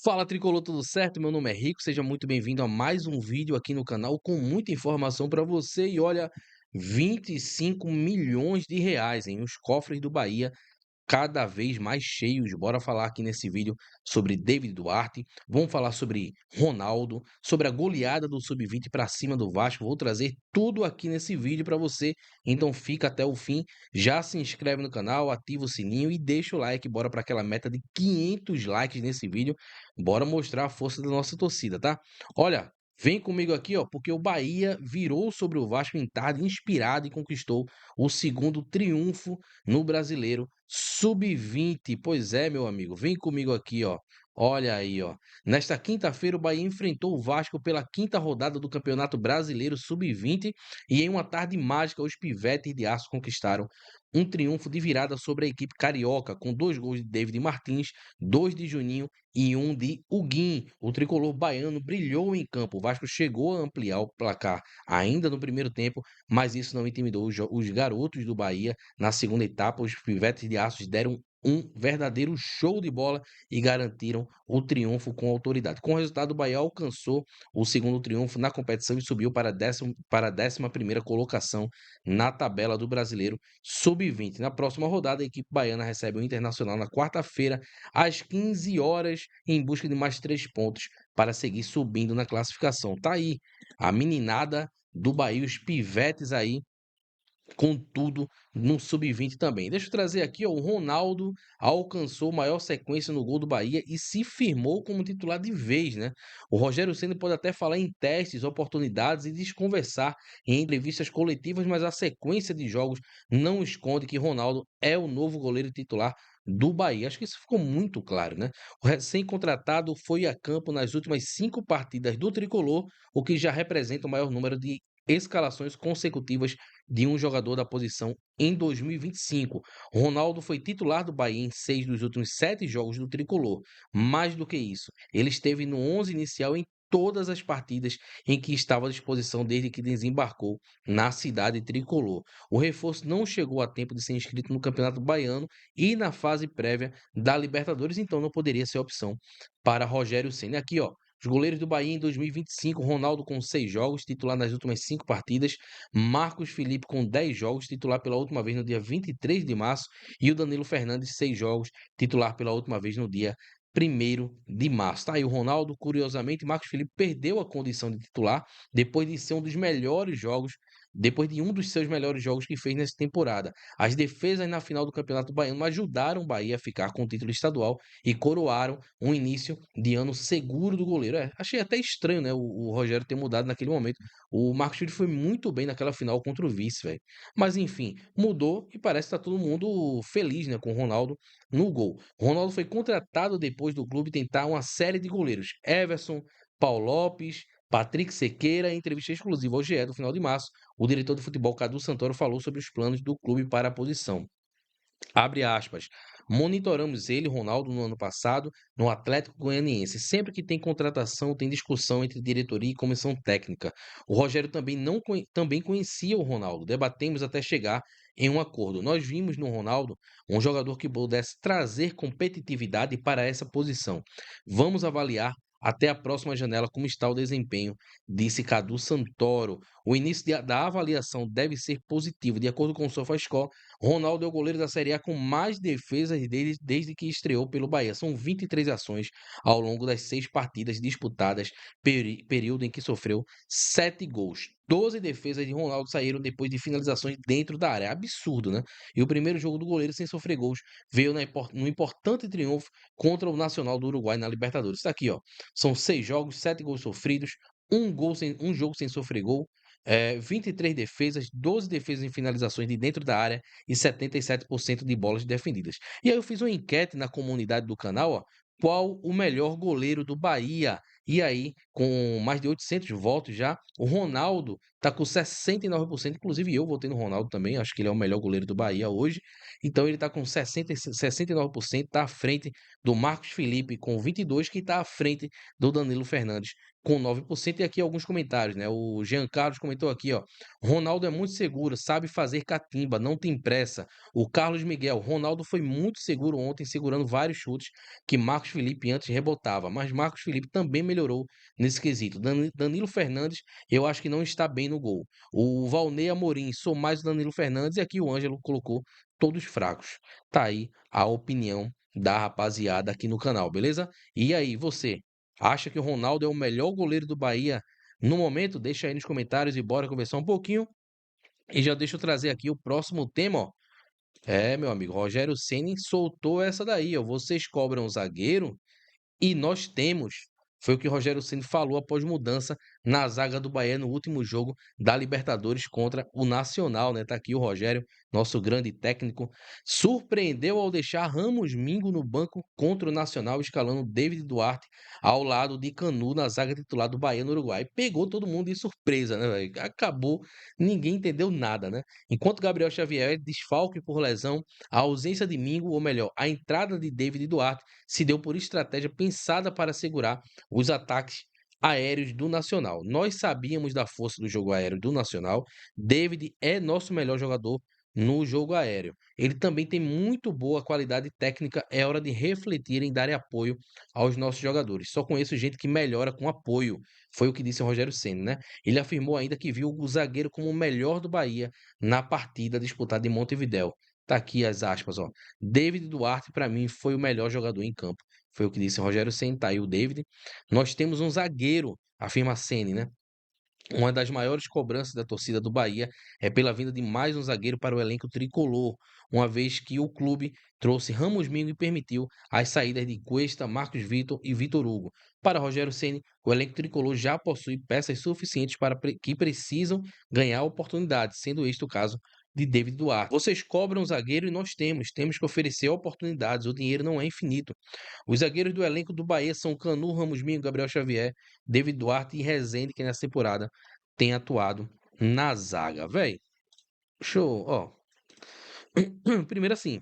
Fala Tricolor, tudo certo? Meu nome é Rico, seja muito bem-vindo a mais um vídeo aqui no canal com muita informação para você. E olha, 25 milhões de reais em os cofres do Bahia cada vez mais cheios. Bora falar aqui nesse vídeo sobre David Duarte, vamos falar sobre Ronaldo, sobre a goleada do Sub-20 para cima do Vasco. Vou trazer tudo aqui nesse vídeo para você, então fica até o fim. Já se inscreve no canal, ativa o sininho e deixa o like. Bora para aquela meta de 500 likes nesse vídeo. Bora mostrar a força da nossa torcida, tá? Olha, vem comigo aqui, ó, porque o Bahia virou sobre o Vasco em tarde, inspirado, e conquistou o segundo triunfo no Brasileiro Sub-20. Pois é, meu amigo, vem comigo aqui, ó. Olha aí, ó. Nesta quinta-feira, o Bahia enfrentou o Vasco pela quinta rodada do Campeonato Brasileiro Sub-20 e em uma tarde mágica, os Pivetes de Aço conquistaram um triunfo de virada sobre a equipe carioca, com 2 gols de David Martins, 2 de Juninho e 1 de Huguinho. O tricolor baiano brilhou em campo. O Vasco chegou a ampliar o placar ainda no primeiro tempo, mas isso não intimidou os garotos do Bahia. Na segunda etapa, os Pivetes de Aços deram um verdadeiro show de bola e garantiram o triunfo com autoridade. Com o resultado, o Bahia alcançou o segundo triunfo na competição e subiu para a 11ª colocação na tabela do Brasileiro Sub-20. Na próxima rodada, a equipe baiana recebe o Internacional na quarta-feira, às 15 horas, em busca de mais 3 pontos para seguir subindo na classificação. Tá aí a meninada do Bahia, os pivetes aí, com tudo no Sub-20 também. Deixa eu trazer aqui, ó, o Ronaldo alcançou maior sequência no gol do Bahia e se firmou como titular de vez, né? O Rogério Ceni pode até falar em testes, oportunidades e desconversar em entrevistas coletivas, mas a sequência de jogos não esconde que Ronaldo é o novo goleiro titular do Bahia. Acho que isso ficou muito claro, né? O recém-contratado foi a campo nas últimas 5 partidas do Tricolor, o que já representa o maior número de escalações consecutivas de um jogador da posição em 2025. Ronaldo foi titular do Bahia em 6 dos últimos 7 jogos do Tricolor. Mais do que isso, ele esteve no 11 inicial em todas as partidas em que estava à disposição desde que desembarcou na cidade tricolor. O reforço não chegou a tempo de ser inscrito no Campeonato Baiano e na fase prévia da Libertadores, então não poderia ser opção para Rogério Ceni. Aqui, ó, os goleiros do Bahia em 2025, Ronaldo com 6 jogos, titular nas últimas 5 partidas, Marcos Felipe com 10 jogos, titular pela última vez no dia 23 de março, e o Danilo Fernandes, 6 jogos, titular pela última vez no dia 1º de março. Tá aí o Ronaldo, curiosamente, Marcos Felipe perdeu a condição de titular depois de ser um dos melhores jogos, depois de um dos seus melhores jogos que fez nessa temporada. As defesas na final do Campeonato Baiano ajudaram o Bahia a ficar com o título estadual e coroaram um início de ano seguro do goleiro. Achei até estranho, né, o Rogério ter mudado naquele momento. O Marcos Felipe foi muito bem naquela final contra o Vice, velho. Mas enfim, mudou e parece que tá todo mundo feliz, né, com o Ronaldo no gol. O Ronaldo foi contratado depois do clube tentar uma série de goleiros. Everson, Paulo Lopes, Patrick Sequeira. Em entrevista exclusiva ao GE do final de março, o diretor de futebol Cadu Santoro falou sobre os planos do clube para a posição. Abre aspas. Monitoramos ele, Ronaldo, no ano passado, no Atlético Goianiense. Sempre que tem contratação, tem discussão entre diretoria e comissão técnica. O Rogério também conhecia o Ronaldo. Debatemos até chegar em um acordo. Nós vimos no Ronaldo um jogador que pudesse trazer competitividade para essa posição. Vamos avaliar até a próxima janela como está o desempenho, disse Cadu Santoro. O início da avaliação deve ser positivo. De acordo com o SofaScore, Ronaldo é o goleiro da Série A com mais defesas desde que estreou pelo Bahia. São 23 ações ao longo das 6 partidas disputadas, período em que sofreu 7 gols. 12 defesas de Ronaldo saíram depois de finalizações dentro da área. Absurdo, né? E o primeiro jogo do goleiro sem sofrer gols veio no importante triunfo contra o Nacional do Uruguai na Libertadores. Está aqui, ó. São 6 jogos, 7 gols sofridos, um jogo sem sofrer gol, 23 defesas, 12 defesas em finalizações de dentro da área e 77% de bolas defendidas. E aí eu fiz uma enquete na comunidade do canal, ó, qual o melhor goleiro do Bahia? E aí, com mais de 800 votos já, o Ronaldo tá com 69%. Inclusive eu votei no Ronaldo também, acho que ele é o melhor goleiro do Bahia hoje. Então ele tá com 69%, tá à frente do Marcos Felipe com 22%, que tá à frente do Danilo Fernandes com 9%. E aqui alguns comentários, né? O Jean Carlos comentou aqui, ó: Ronaldo é muito seguro, sabe fazer catimba, não tem pressa. O Carlos Miguel: Ronaldo foi muito seguro ontem, segurando vários chutes que Marcos Felipe antes rebotava, mas Marcos Felipe também melhorou nesse quesito. Danilo Fernandes, eu acho que não está bem no gol. O Valnei Amorim: sou mais o Danilo Fernandes, e aqui o Ângelo colocou todos fracos. Tá aí a opinião da rapaziada aqui no canal, beleza? E aí, você acha que o Ronaldo é o melhor goleiro do Bahia no momento? Deixa aí nos comentários e bora conversar um pouquinho. E já deixa eu trazer aqui o próximo tema, ó. Meu amigo, Rogério Ceni soltou essa daí, ó: vocês cobram zagueiro e nós temos. Foi o que o Rogério Ceni falou após mudança na zaga do Bahia no último jogo da Libertadores contra o Nacional, né? Tá aqui o Rogério, nosso grande técnico, surpreendeu ao deixar Ramos Mingo no banco contra o Nacional, escalando David Duarte ao lado de Canu na zaga titular do Bahia no Uruguai. Pegou todo mundo de surpresa, né, velho? Acabou, ninguém entendeu nada, né? Enquanto Gabriel Xavier desfalque por lesão, a ausência de Mingo, ou melhor, a entrada de David Duarte, se deu por estratégia pensada para segurar os ataques aéreos do Nacional. Nós sabíamos da força do jogo aéreo do Nacional. David é nosso melhor jogador no jogo aéreo. Ele também tem muito boa qualidade técnica. É hora de refletir em dar apoio aos nossos jogadores. Só conheço gente que melhora com apoio. Foi o que disse o Rogério Ceni, né? Ele afirmou ainda que viu o zagueiro como o melhor do Bahia na partida disputada em Montevidéu. Tá aqui as aspas, ó: David Duarte, para mim, foi o melhor jogador em campo. Foi o que disse Rogério Ceni, tá aí o David. Nós temos um zagueiro, afirma Ceni, né? Uma das maiores cobranças da torcida do Bahia é pela vinda de mais um zagueiro para o elenco tricolor, uma vez que o clube trouxe Ramos Mingo e permitiu as saídas de Cuesta, Marcos Vitor e Vitor Hugo. Para Rogério Ceni, o elenco tricolor já possui peças suficientes para que precisam ganhar oportunidades, sendo este o caso de David Duarte. Vocês cobram um zagueiro e nós temos que oferecer oportunidades, o dinheiro não é infinito. Os zagueiros do elenco do Bahia são Canu, Ramos Mingo, Gabriel Xavier, David Duarte e Rezende, que nessa temporada tem atuado na zaga. Véi, show, ó. Primeiro assim,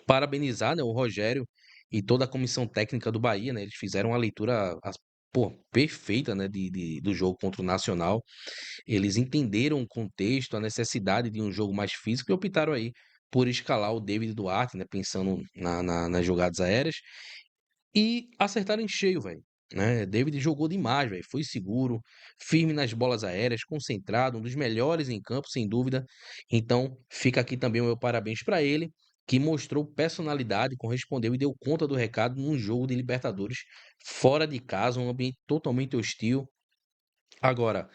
parabenizar, né, o Rogério e toda a comissão técnica do Bahia, né? Eles fizeram uma leitura, pô, perfeita, né, do jogo contra o Nacional. Eles entenderam o contexto, a necessidade de um jogo mais físico e optaram aí por escalar o David Duarte, né, pensando nas jogadas aéreas. E acertaram em cheio, velho. Né? David jogou demais, velho. Foi seguro, firme nas bolas aéreas, concentrado, um dos melhores em campo, sem dúvida. Então, fica aqui também o meu parabéns para ele, que mostrou personalidade, correspondeu e deu conta do recado num jogo de Libertadores fora de casa, um ambiente totalmente hostil. Agora,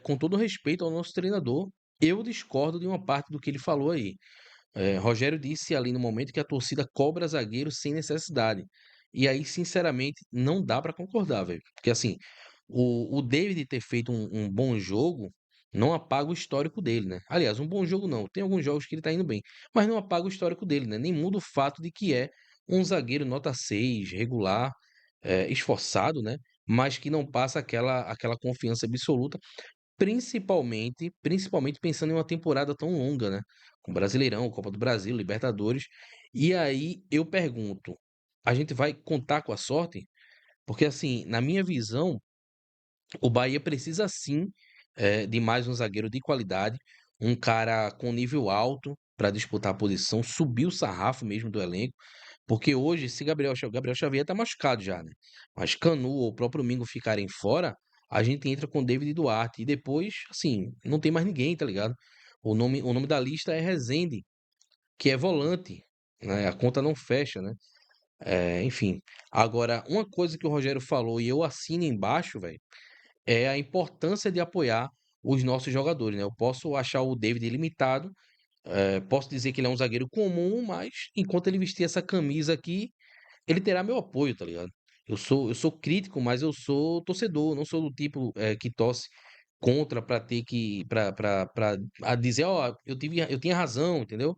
com todo respeito ao nosso treinador, eu discordo de uma parte do que ele falou aí. Rogério disse ali no momento que a torcida cobra zagueiro sem necessidade. E aí, sinceramente, não dá pra concordar, velho. Porque assim, o David ter feito um bom jogo não apaga o histórico dele, né? Aliás, um bom jogo não. Tem alguns jogos que ele tá indo bem, mas não apaga o histórico dele, né? Nem muda o fato de que é um zagueiro nota 6 regular, esforçado, né? Mas que não passa aquela confiança absoluta. Principalmente pensando em uma temporada tão longa, né? Com Brasileirão, Copa do Brasil, Libertadores. E aí eu pergunto: a gente vai contar com a sorte? Porque, assim, na minha visão, o Bahia precisa sim de mais um zagueiro de qualidade, um cara com nível alto para disputar a posição, subir o sarrafo mesmo do elenco. Porque hoje, se Gabriel Xavier tá machucado já, né? Mas Canu ou o próprio Mingo ficarem fora, a gente entra com David Duarte. E depois, assim, não tem mais ninguém, tá ligado? O nome da lista é Rezende, que é volante, né? A conta não fecha, né? Enfim. Agora, uma coisa que o Rogério falou e eu assino embaixo, velho, é a importância de apoiar os nossos jogadores, né? Eu posso achar o David limitado, posso dizer que ele é um zagueiro comum, mas enquanto ele vestir essa camisa aqui, ele terá meu apoio, tá ligado? Eu sou crítico, mas eu sou torcedor, não sou do tipo que torce contra pra ter que para dizer, ó, eu tinha razão, entendeu?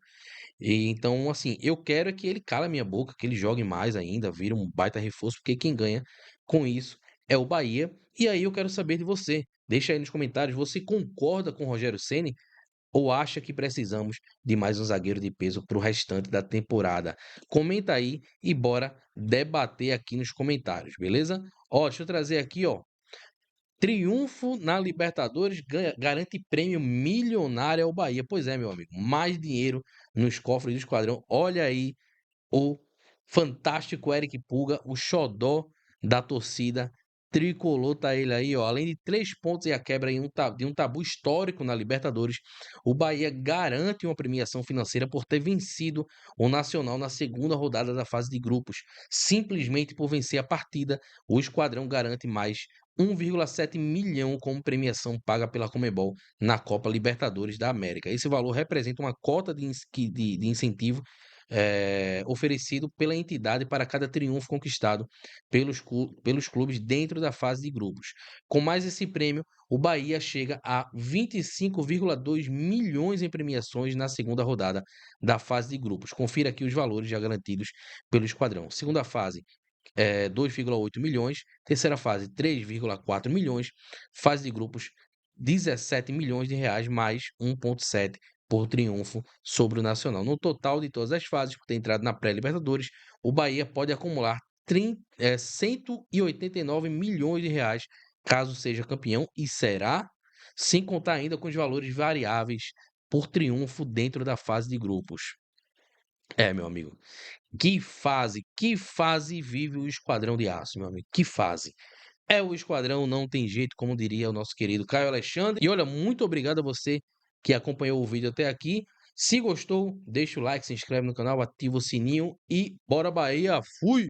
E então, assim, eu quero é que ele cala a minha boca, que ele jogue mais ainda, vira um baita reforço, porque quem ganha com isso é o Bahia. E aí eu quero saber de você. Deixa aí nos comentários, você concorda com o Rogério Ceni ou acha que precisamos de mais um zagueiro de peso para o restante da temporada? Comenta aí e bora debater aqui nos comentários, beleza? Ó, deixa eu trazer aqui, ó. Triunfo na Libertadores garante prêmio milionário ao Bahia. Pois é, meu amigo, mais dinheiro nos cofres do Esquadrão. Olha aí o fantástico Eric Pulga, o xodó da torcida tricolor, tá ele aí, ó. Além de 3 pontos e a quebra de um tabu histórico na Libertadores, o Bahia garante uma premiação financeira por ter vencido o Nacional na segunda rodada da fase de grupos. Simplesmente por vencer a partida, o Esquadrão garante mais 1,7 milhão como premiação paga pela Conmebol na Copa Libertadores da América. Esse valor representa uma cota de incentivo oferecido pela entidade para cada triunfo conquistado pelos clubes dentro da fase de grupos. Com mais esse prêmio, o Bahia chega a 25,2 milhões em premiações na segunda rodada da fase de grupos. Confira aqui os valores já garantidos pelo Esquadrão. Segunda fase, 2,8 milhões. Terceira fase, 3,4 milhões. Fase de grupos, 17 milhões de reais mais 1,7 por triunfo sobre o Nacional. No total de todas as fases, por ter entrado na pré-Libertadores, o Bahia pode acumular 189 milhões de reais caso seja campeão, e será, sem contar ainda com os valores variáveis por triunfo dentro da fase de grupos. É, meu amigo, que fase vive o Esquadrão de Aço, meu amigo, que fase. É o Esquadrão, não tem jeito, como diria o nosso querido Caio Alexandre. E olha, muito obrigado a você que acompanhou o vídeo até aqui. Se gostou, deixa o like, se inscreve no canal, ativa o sininho e bora Bahia, fui!